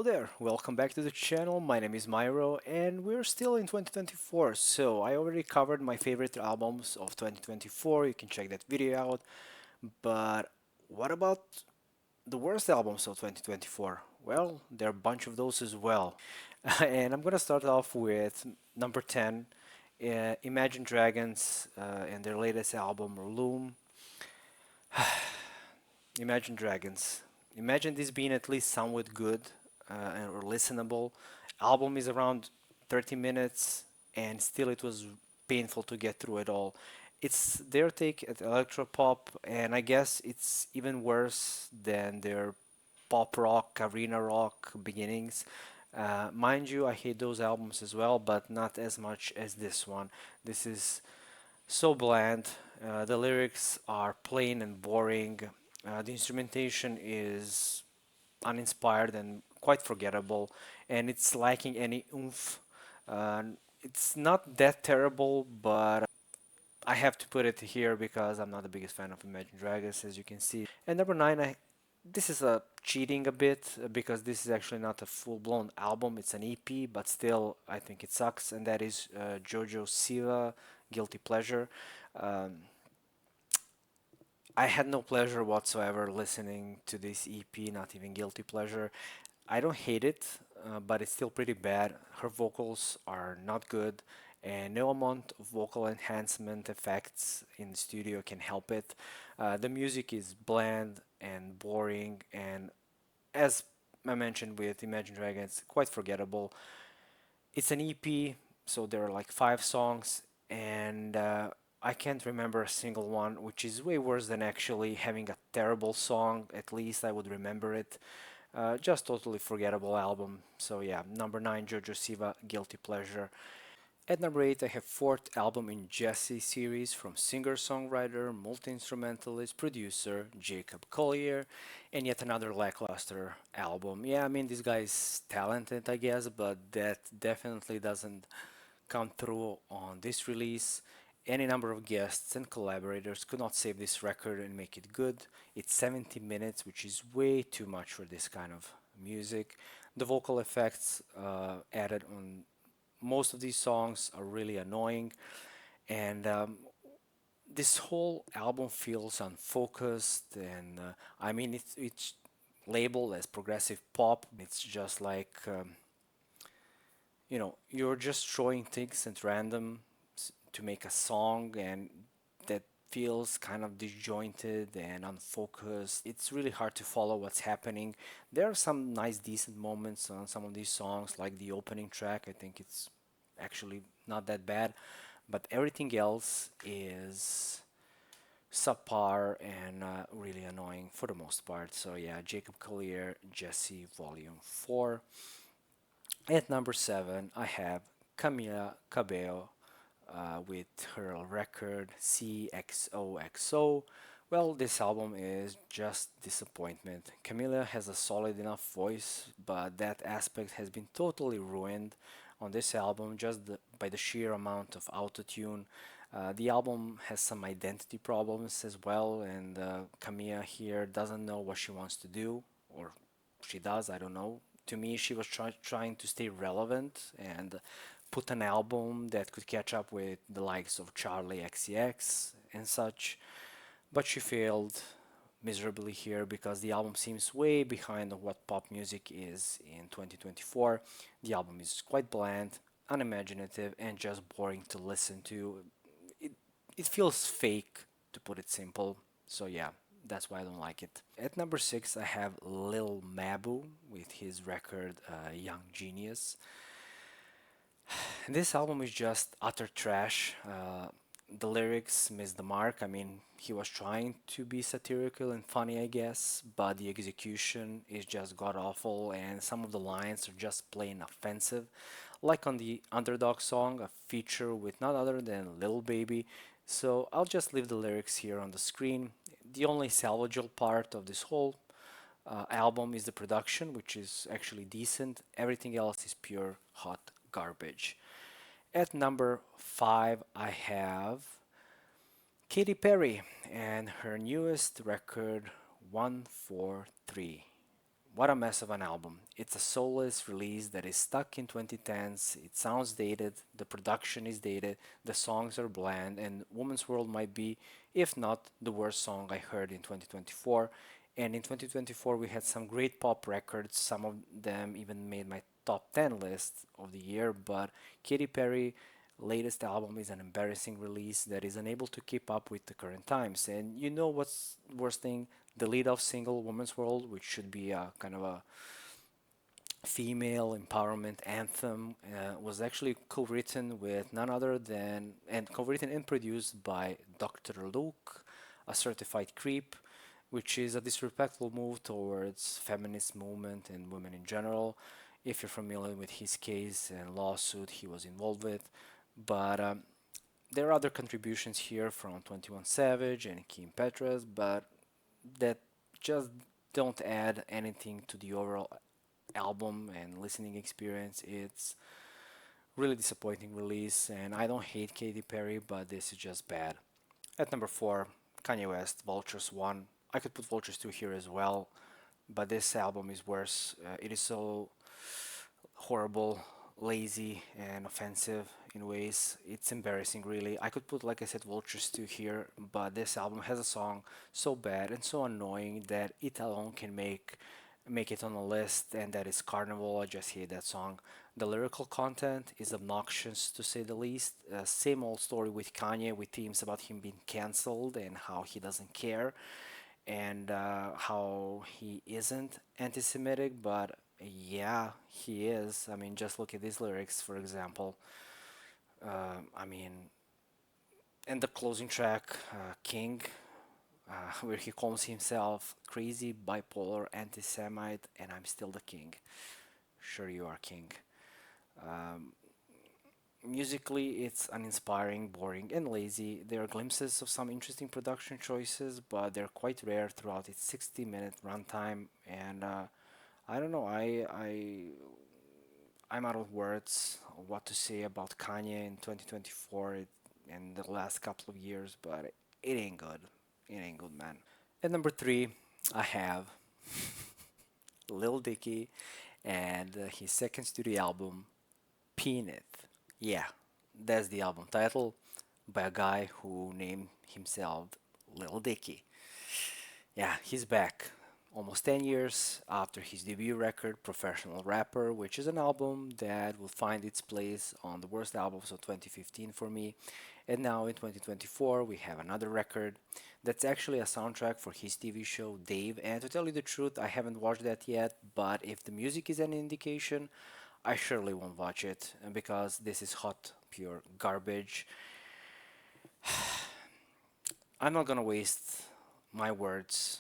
there, welcome back to the channel. My name is Myro, and we're still in 2024. So, I already covered my favorite albums of 2024. You can check that video out. But what about the worst albums of 2024? Well, there are a bunch of those as well. And I'm gonna start off with number 10, Imagine Dragons, and their latest album, Loom. Imagine Dragons. Imagine this being at least somewhat good or listenable. Album is around 30 minutes, and still it was painful to get through it all. It's their take at electropop, and I guess it's even worse than their pop rock, arena rock beginnings. Mind you, I hate those albums as well, but not as much as this one. This is so bland. The lyrics are plain and boring. The instrumentation is uninspired and quite forgettable, and it's lacking any oomph. Uh, it's not that terrible, but I have to put it here because I'm not the biggest fan of Imagine Dragons, as you can see. And number nine, this is a cheating a bit because this is actually not a full-blown album. It's an EP, but still, I think it sucks. And that is Jojo Siva, Guilty Pleasure. Um, I had no pleasure whatsoever listening to this EP, not even guilty pleasure. I don't hate it, but it's still pretty bad. Her vocals are not good, and no amount of vocal enhancement effects in the studio can help it. The music is bland and boring, and as I mentioned with Imagine Dragons, quite forgettable. It's an EP, so there are like five songs, and I can't remember a single one, which is way worse than actually having a terrible song. At least I would remember it. Just totally forgettable album. So yeah, number nine, Jojo Siva, Guilty Pleasure. At number 8, I have fourth album in Jesse series from singer-songwriter, multi-instrumentalist, producer Jacob Collier, and yet another lackluster album. Yeah, I mean this guy is talented, I guess, but that definitely doesn't come through on this release. Any number of guests and collaborators could not save this record and make it good. It's 70 minutes, which is way too much for this kind of music. The vocal effects added on most of these songs are really annoying, and this whole album feels unfocused. And I mean, it's labeled as progressive pop. It's just like you're just throwing things at random to make a song, and that feels kind of disjointed and unfocused. It's really hard to follow what's happening. There are some nice, decent moments on some of these songs, like the opening track. I think it's actually not that bad, but everything else is subpar and really annoying for the most part. So yeah, Jacob Collier, Jesse, Volume 4. At number 7, I have Camila Cabello with her record CXOXO. Well, this album is just disappointment. Camila has a solid enough voice, but that aspect has been totally ruined on this album just by the sheer amount of autotune. The album has some identity problems as well, and Camilla here doesn't know what she wants to do, or she does, I don't know. To me, she was trying to stay relevant and put an album that could catch up with the likes of Charlie XCX and such, but she failed miserably here because the album seems way behind on what pop music is in 2024. The album is quite bland, unimaginative, and just boring to listen to. It, it feels fake, to put it simple. So yeah, that's why I don't like it. At number 6, I have Lil Mabu with his record Young Genius. This album is just utter trash. The lyrics miss the mark. I mean, he was trying to be satirical and funny, I guess, but the execution is just god awful, and some of the lines are just plain offensive. Like on the Underdog song, a feature with none other than Lil Baby. So I'll just leave the lyrics here on the screen. The only salvageable part of this whole album is the production, which is actually decent. Everything else is pure hot garbage. At number 5, I have Katy Perry and her newest record, 143. what a mess of an album. It's a soulless release that is stuck in 2010s. It sounds dated, the production is dated, the songs are bland, and Woman's World might be, if not, the worst song I heard in 2024. And in 2024, we had some great pop records. Some of them even made my top 10 list of the year. But Katy Perry latest album is an embarrassing release that is unable to keep up with the current times. And you know what's worst thing? The lead off single, Woman's World, which should be a kind of a female empowerment anthem, was actually co-written with none other than, and co-written and produced by Dr. Luke, a certified creep, which is a disrespectful move towards feminist movement and women in general. If you're familiar with his case and lawsuit he was involved with, but there are other contributions here from 21 Savage and Kim Petras, but that just don't add anything to the overall album and listening experience. It's really disappointing release, and I don't hate Katy Perry, but this is just bad. At number 4, Kanye West, Vultures 1. I could put Vultures 2 here as well, but this album is worse. It is so horrible, lazy, and offensive in ways. It's embarrassing, really. I could put, like I said, Vultures 2 here, but this album has a song so bad and so annoying that it alone can make it on a list, and that is Carnival. I just hate that song. The lyrical content is obnoxious to say the least. Same old story with Kanye, with themes about him being cancelled and how he doesn't care, and how he isn't anti Semitic, but yeah, he is. I mean, just look at these lyrics, for example. I mean, and the closing track, King, where he calls himself crazy, bipolar, anti Semite, and I'm still the king. Sure, you are king. Um, Musically, it's uninspiring, boring, and lazy. There are glimpses of some interesting production choices, but they're quite rare throughout its 60-minute runtime. And I don't know, I'm out of words what to say about Kanye in 2024 and the last couple of years, but it ain't good. It ain't good, man. At number 3, I have Lil Dicky and his second studio album, Peanut. Yeah, that's the album title by a guy who named himself Lil Dicky. Yeah, he's back. Almost 10 years after his debut record, Professional Rapper, which is an album that will find its place on the worst albums of 2015 for me. And now in 2024, we have another record that's actually a soundtrack for his TV show, Dave. And to tell you the truth, I haven't watched that yet, but if the music is any indication, I surely won't watch it because this is hot, pure garbage. I'm not gonna waste my words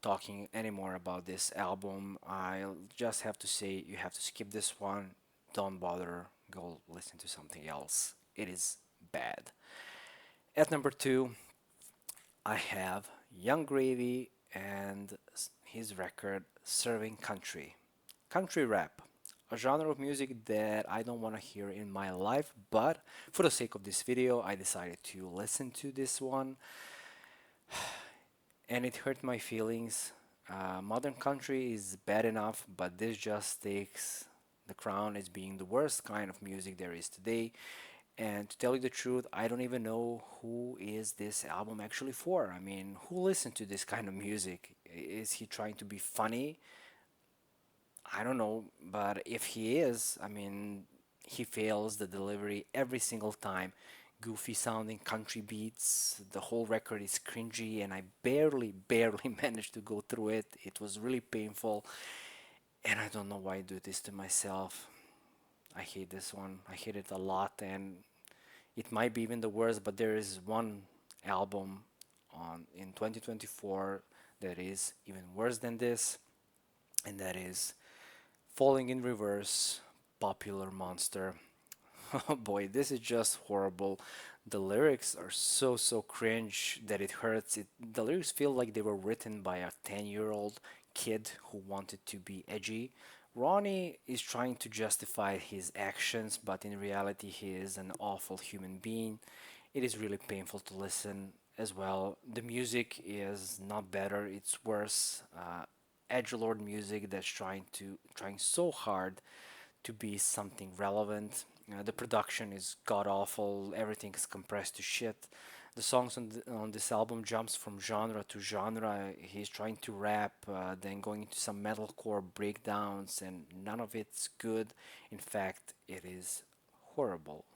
talking anymore about this album. I'll just have to say you have to skip this one. Don't bother. Go listen to something else. It is bad. At number 2, I have Young Gravy and his record Serving Country. Country rap, a genre of music that I don't want to hear in my life, but for the sake of this video, I decided to listen to this one, and it hurt my feelings. Modern country is bad enough, but this just takes the crown as being the worst kind of music there is today. And to tell you the truth, I don't even know who is this album actually for. I mean, who listens to this kind of music? Is he trying to be funny? I don't know, but if he is, I mean, he fails the delivery every single time. Goofy sounding country beats, the whole record is cringy, and I barely managed to go through it. It was really painful, and I don't know why I do this to myself. I hate this one. I hate it a lot, and it might be even the worst, but there is one album on in 2024 that is even worse than this, and that is Falling in Reverse, Popular Monster. Oh boy, this is just horrible. The lyrics are so cringe that it hurts. The lyrics feel like they were written by a 10-year-old kid who wanted to be edgy. Ronnie is trying to justify his actions, but in reality, he is an awful human being. It is really painful to listen as well. The music is not better, it's worse. edgelord music that's trying so hard to be something relevant. The production is god awful. Everything is compressed to shit. The songs on this album jumps from genre to genre. He's trying to rap, then going into some metalcore breakdowns, and none of it's good. In fact, it is horrible.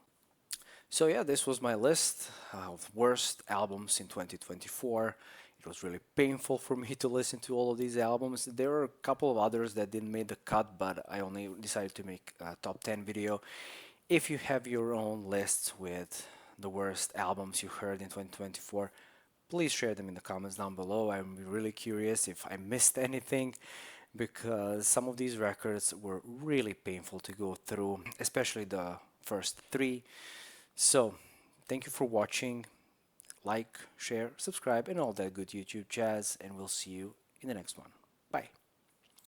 So yeah, this was my list of worst albums in 2024. It was really painful for me to listen to all of these albums. There were a couple of others that didn't make the cut, but I only decided to make a top 10 video. If you have your own lists with the worst albums you heard in 2024, please share them in the comments down below. I'm really curious if I missed anything because some of these records were really painful to go through, especially the first three. So, thank you for watching. Like, share, subscribe, and all that good YouTube jazz, and we'll see you in the next one. Bye.